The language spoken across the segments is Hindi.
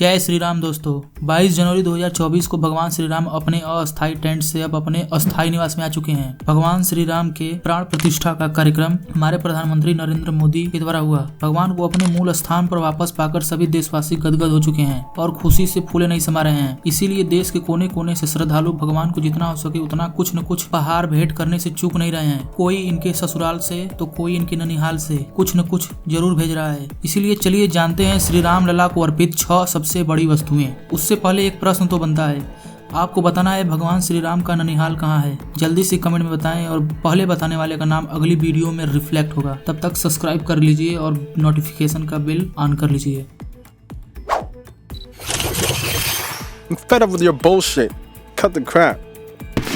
जय श्री राम दोस्तों। 22 जनवरी 2024 को भगवान श्री राम अपने अस्थायी टेंट से अब अपने अस्थायी निवास में आ चुके हैं। भगवान श्री राम के प्राण प्रतिष्ठा का कार्यक्रम हमारे प्रधानमंत्री नरेंद्र मोदी के द्वारा हुआ। भगवान को अपने मूल स्थान पर वापस पाकर सभी देशवासी गदगद हो चुके हैं और खुशी से फूले नहीं समा रहे हैं। इसीलिए देश के कोने कोने से श्रद्धालु भगवान को जितना हो सके उतना कुछ न कुछ उपहार भेंट करने से चूक नहीं रहे हैं। कोई इनके ससुराल से तो कोई इनके ननिहाल से कुछ न कुछ जरूर भेज रहा है। इसीलिए चलिए जानते हैं श्री राम लला को अर्पित 6 सबसे बड़ी वस्तुएं। उससे पहले एक प्रश्न तो बनता है, आपको बताना है भगवान श्री राम का ननिहाल कहाँ है। जल्दी से कमेंट में बताएं और पहले बताने वाले का नाम अगली वीडियो में रिफ्लेक्ट होगा। तब तक सब्सक्राइब कर लीजिए और नोटिफिकेशन का बेल ऑन कर लीजिए। I'm fed up with your bullshit. Cut the crap.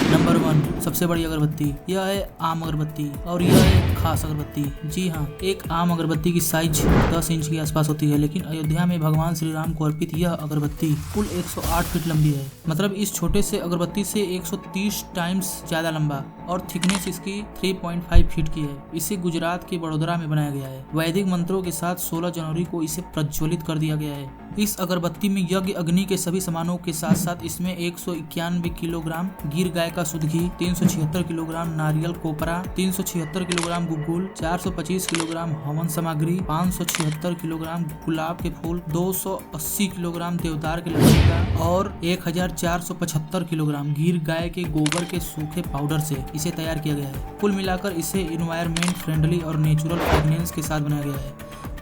Number 1 सबसे बड़ी अगरबत्ती। यह है आम अगरबत्ती और यह है खास अगरबत्ती। जी हाँ, एक आम अगरबत्ती की साइज 10 इंच के आसपास होती है, लेकिन अयोध्या में भगवान श्री राम को अर्पित यह अगरबत्ती कुल 108 फीट लंबी है। मतलब इस छोटे से अगरबत्ती से 130 टाइम्स ज्यादा लंबा और थिकनेस इसकी 3.5 फीट की है। इसे गुजरात के बड़ोदरा में बनाया गया है। वैदिक मंत्रों के साथ 16 जनवरी को इसे प्रज्वलित कर दिया गया है। इस अगरबत्ती में यज्ञ अग्नि के सभी सामानों के साथ साथ इसमें 191 किलोग्राम गिर गाय का शुद्ध घी, 376 किलोग्राम नारियल कोपरा, 376 किलोग्राम गुग्गुल, 425 किलोग्राम हवन सामग्री, 576 किलोग्राम गुलाब के फूल, 280 किलोग्राम देवदार के लकड़ी और 1475 किलोग्राम गिर गाय के गोबर के सूखे पाउडर से इसे तैयार किया गया है। कुल मिलाकर इसे इन्वायरमेंट फ्रेंडली और नेचुरल फ्रेगनेंस के साथ बनाया गया है,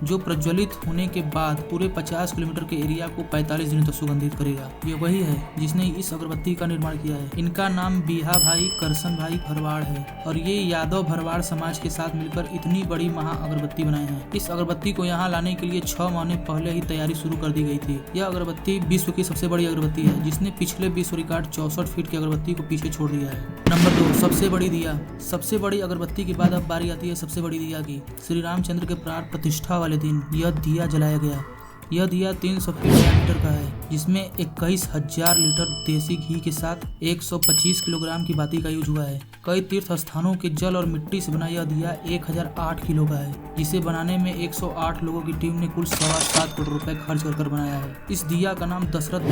जो प्रज्वलित होने के बाद पूरे 50 किलोमीटर के एरिया को 45 दिनों तक सुगंधित करेगा। ये वही है जिसने इस अगरबत्ती का निर्माण किया है। इनका नाम बीहा भाई करसन भाई भरवाड़ है और ये यादव भरवाड़ समाज के साथ मिलकर इतनी बड़ी महा अगरबत्ती बनाए हैं। इस अगरबत्ती को यहाँ लाने के लिए 6 महीने पहले ही तैयारी शुरू कर दी गई थी। यह अगरबत्ती विश्व की सबसे बड़ी अगरबत्ती है, जिसने पिछले विश्व रिकॉर्ड 64 फीट की अगरबत्ती को पीछे छोड़ दिया है। नंबर 2 सबसे बड़ी दिया। सबसे बड़ी अगरबत्ती के बाद अब बारी आती है सबसे बड़ी दिया की। श्री रामचंद्र के प्राण प्रतिष्ठा वाले दिन यह दिया जलाया गया। यह दिया 300 फीट डायमीटर का है, जिसमें 21,000 लीटर देसी घी के साथ 125 किलोग्राम की बाती का यूज हुआ है। कई तीर्थ स्थानों के जल और मिट्टी से बना यह दिया 1008 किलो का है, जिसे बनाने में 108 लोगों की टीम ने कुल 7.25 करोड़ रुपए खर्च कर बनाया है। इस दिया का नाम दशरथ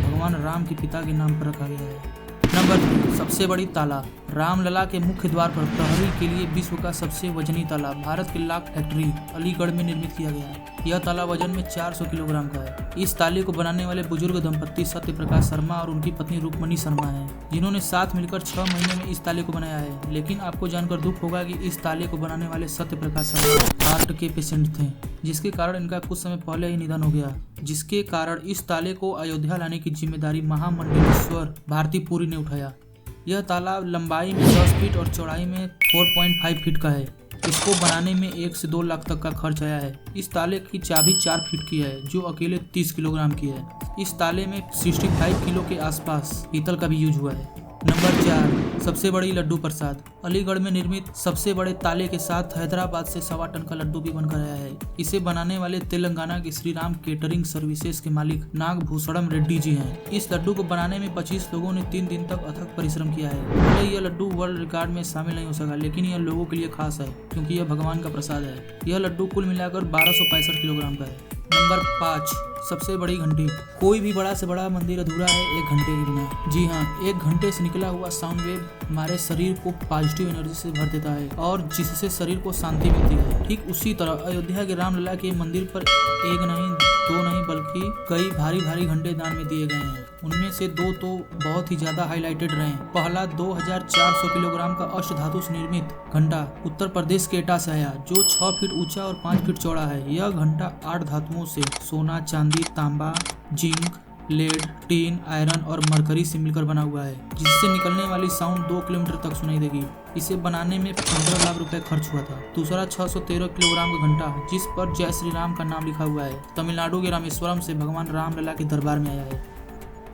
भगवान राम के पिता के नाम पर रखा गया है। नंबर 3 सबसे बड़ी ताला। रामलला के मुख्य द्वार पर प्रहरी के लिए विश्व का सबसे वजनी ताला भारत के लाख फैक्ट्री अलीगढ़ में निर्मित किया गया है। यह ताला वजन में 400 किलोग्राम का है। इस ताले को बनाने वाले बुजुर्ग दंपत्ति सत्य प्रकाश शर्मा और उनकी पत्नी रुक्मणी शर्मा हैं, जिन्होंने साथ मिलकर 6 महीने में इस ताले को बनाया है। लेकिन आपको जानकर दुख होगा कि इस ताले को बनाने वाले सत्य प्रकाश शर्मा हार्ट के पेशेंट थे, जिसके कारण इनका कुछ समय पहले ही निधन हो गया। जिसके कारण इस ताले को अयोध्या लाने की जिम्मेदारी महामंडलेश्वर भारतीपुरी ने उठाया। यह ताला लंबाई में 10 फीट और चौड़ाई में 4.5 फीट का है। इसको बनाने में 1 से 2 लाख तक का खर्च आया है। इस ताले की चाबी 4 फीट की है, जो अकेले 30 किलोग्राम की है। इस ताले में 65 किलो के आसपास पीतल का भी यूज हुआ है। नंबर 4 सबसे बड़ी लड्डू प्रसाद। अलीगढ़ में निर्मित सबसे बड़े ताले के साथ हैदराबाद से 1.25 टन का लड्डू भी बनकर आया है। इसे बनाने वाले तेलंगाना के श्री राम केटरिंग सर्विसेज के मालिक नागभूषणम रेड्डी जी हैं। इस लड्डू को बनाने में 25 लोगों ने 3 दिन तक अथक परिश्रम किया है। भले यह लड्डू वर्ल्ड रिकॉर्ड में शामिल नहीं हो सका, लेकिन यह लोगों के लिए खास है क्योंकि यह भगवान का प्रसाद है। यह लड्डू कुल मिलाकर 1265 किलोग्राम का है। नंबर 5 सबसे बड़ी घंटी। कोई भी बड़ा से बड़ा मंदिर अधूरा है एक घंटे के बिना। जी हाँ, एक घंटे से निकला हुआ साउंड वेव हमारे शरीर को पॉजिटिव एनर्जी से भर देता है और जिससे शरीर को शांति मिलती है। ठीक उसी तरह अयोध्या के रामलला के मंदिर पर 1 नहीं 2 नहीं बल्कि कई भारी भारी घंटे दान में दिए गए हैं। उनमें से 2 तो बहुत ही ज्यादा हाईलाइटेड रहे। पहला 2400 किलोग्राम का अष्ट धातु से निर्मित घंटा उत्तर प्रदेश के एटा से आया, जो 6 फीट ऊंचा और 5 फीट चौड़ा है। यह घंटा 8 धातुओं से सोना, चांदी, तांबा, जिंक, लेड, टीन, आयरन और मरकरी से मिलकर बना हुआ है, जिससे निकलने वाली साउंड 2 किलोमीटर तक सुनाई देगी। इसे बनाने में 15 लाख रुपए खर्च हुआ था। दूसरा 613 किलोग्राम का घंटा, जिस पर जय श्री राम का नाम लिखा हुआ है, तमिलनाडु के रामेश्वरम से भगवान रामलला के दरबार में आया है।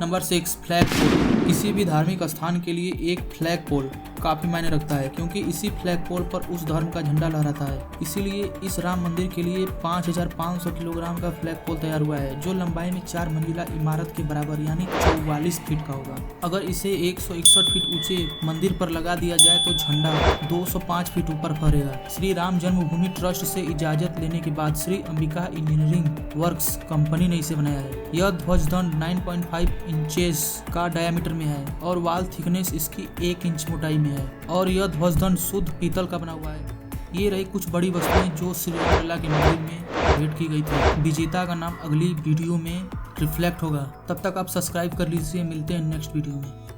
नंबर 6 फ्लैग पोल। किसी भी धार्मिक स्थान के लिए एक फ्लैग पोल काफी मायने रखता है, क्योंकि इसी फ्लैग पोल पर उस धर्म का झंडा लहराता है। इसीलिए इस राम मंदिर के लिए 5500 किलोग्राम का फ्लैग पोल तैयार हुआ है, जो लंबाई में 4 मंजिला इमारत के बराबर यानी 44 फीट का होगा। अगर इसे 161 फीट ऊंचे मंदिर पर लगा दिया जाए तो झंडा 205 फीट ऊपर फहरेगा। श्री राम जन्मभूमि ट्रस्ट से इजाजत लेने के बाद Shri Ambika engineering works company ने इसे बनाया है। यह ध्वजदंड 9.5 इंचेस का डायमीटर में है और वॉल थिकनेस इसकी 1 इंच मोटाई में है और यह ध्वजदंड शुद्ध पीतल का बना हुआ है। ये रही कुछ बड़ी वस्तुएं जो श्री रामलला के मंदिर में भेंट की गई थी। विजेता का नाम अगली वीडियो में रिफ्लेक्ट होगा। तब तक आप सब्सक्राइब कर लीजिए। मिलते हैं नेक्स्ट वीडियो में।